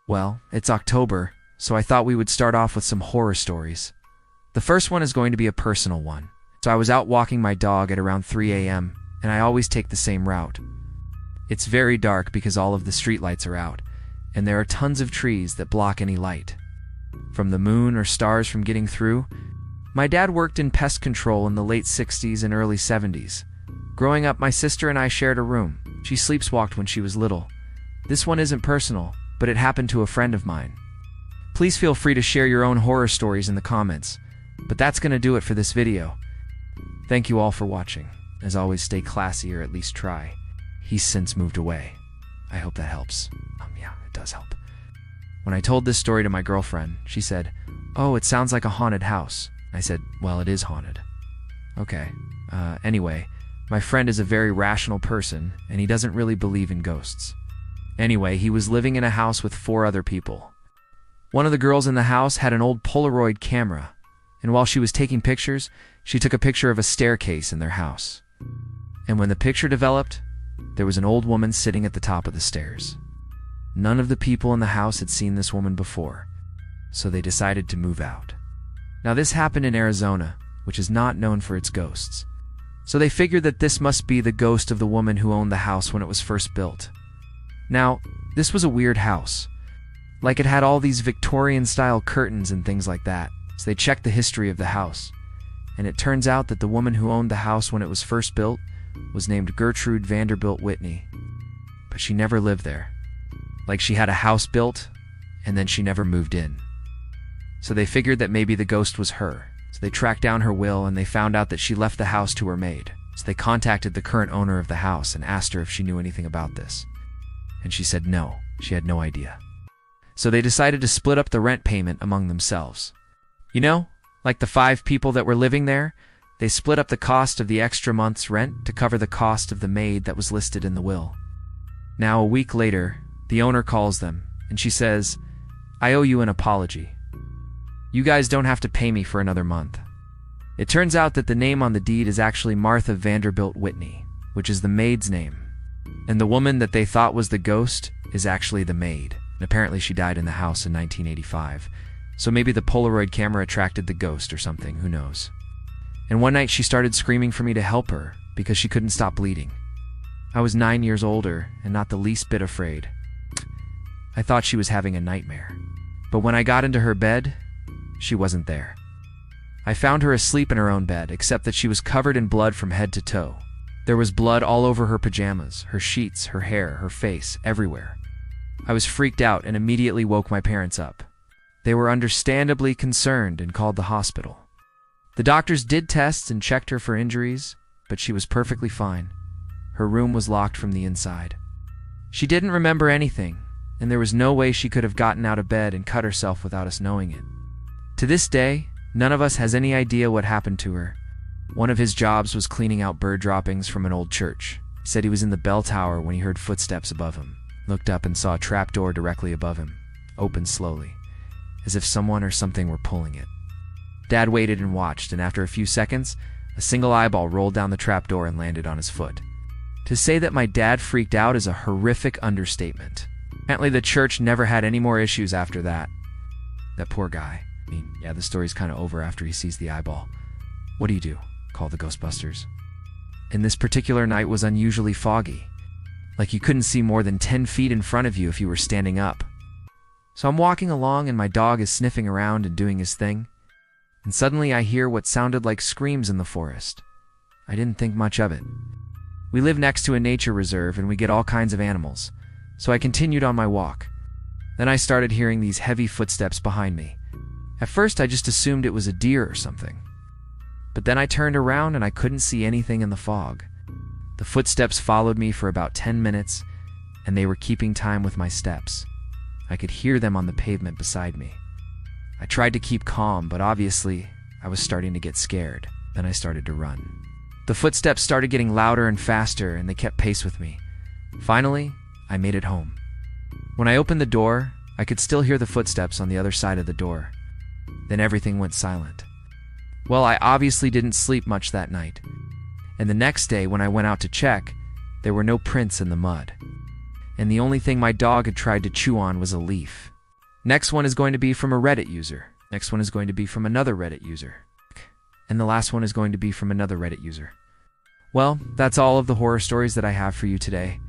Well, it's October, so I thought we would start off with some horror stories. The first one is going to be a personal one. So I was out walking my dog at around 3 a.m., and I always take the same route. It's very dark because all of the streetlights are out, and there are tons of trees that block any light from the moon or stars from getting through. My dad worked in pest control in the late 60s and early 70s. Growing up, my sister and I shared a room. She sleepwalked when she was little. This one isn't personal, but it happened to a friend of mine. Please feel free to share your own horror stories in the comments. But that's going to do it for this video. Thank you all for watching. As always, stay classy, or at least try. He's since moved away. I hope that helps. Yeah, it does help. When I told this story to my girlfriend, she said, "Oh, it sounds like a haunted house." I said, "Well, it is haunted." Okay. Anyway, my friend is a very rational person, and he doesn't really believe in ghosts. Anyway, he was living in a house with 4 other people. One of the girls in the house had an old Polaroid camera, and while she was taking pictures, she took a picture of a staircase in their house. And when the picture developed, there was an old woman sitting at the top of the stairs. None of the people in the house had seen this woman before, so they decided to move out. Now, this happened in Arizona, which is not known for its ghosts. So they figured that this must be the ghost of the woman who owned the house when it was first built. Now, this was a weird house. Like, it had all these Victorian-style curtains and things like that. So they checked the history of the house. And it turns out that the woman who owned the house when it was first built was named Gertrude Vanderbilt Whitney. But she never lived there. Like, she had a house built, and then she never moved in. So they figured that maybe the ghost was her. So they tracked down her will, and they found out that she left the house to her maid. So they contacted the current owner of the house and asked her if she knew anything about this. And she said no, she had no idea. So they decided to split up the rent payment among themselves. You know, like the 5 people that were living there, they split up the cost of the extra month's rent to cover the cost of the maid that was listed in the will. Now, a week later, the owner calls them, and she says, "I owe you an apology. You guys don't have to pay me for another month." It turns out that the name on the deed is actually Martha Vanderbilt Whitney, which is the maid's name. And the woman that they thought was the ghost is actually the maid. And apparently she died in the house in 1985. So maybe the Polaroid camera attracted the ghost or something, who knows. And one night she started screaming for me to help her because she couldn't stop bleeding. I was 9 years older and not the least bit afraid. I thought she was having a nightmare. But when I got into her bed, she wasn't there. I found her asleep in her own bed, except that she was covered in blood from head to toe. There was blood all over her pajamas, her sheets, her hair, her face, everywhere. I was freaked out and immediately woke my parents up. They were understandably concerned and called the hospital. The doctors did tests and checked her for injuries, but she was perfectly fine. Her room was locked from the inside. She didn't remember anything, and there was no way she could have gotten out of bed and cut herself without us knowing it. To this day, none of us has any idea what happened to her. One of his jobs was cleaning out bird droppings from an old church. He said he was in the bell tower when he heard footsteps above him, looked up and saw a trap door directly above him, open slowly, as if someone or something were pulling it. Dad waited and watched, and after a few seconds, a single eyeball rolled down the trap door and landed on his foot. To say that my dad freaked out is a horrific understatement. Apparently the church never had any more issues after that. That poor guy. I mean, yeah, the story's kind of over after he sees the eyeball. What do? Call the Ghostbusters. And this particular night was unusually foggy. Like you couldn't see more than 10 feet in front of you if you were standing up. So I'm walking along and my dog is sniffing around and doing his thing. And suddenly I hear what sounded like screams in the forest. I didn't think much of it. We live next to a nature reserve and we get all kinds of animals. So I continued on my walk. Then I started hearing these heavy footsteps behind me. At first I just assumed it was a deer or something. But then I turned around and I couldn't see anything in the fog. The footsteps followed me for about 10 minutes, and they were keeping time with my steps. I could hear them on the pavement beside me. I tried to keep calm, but obviously I was starting to get scared. Then I started to run. The footsteps started getting louder and faster, and they kept pace with me. Finally, I made it home. When I opened the door, I could still hear the footsteps on the other side of the door. Then everything went silent. Well, I obviously didn't sleep much that night. And the next day, when I went out to check, there were no prints in the mud. And the only thing my dog had tried to chew on was a leaf. Next one is going to be from a Reddit user. Next one is going to be from another Reddit user. And the last one is going to be from another Reddit user. Well, that's all of the horror stories that I have for you today.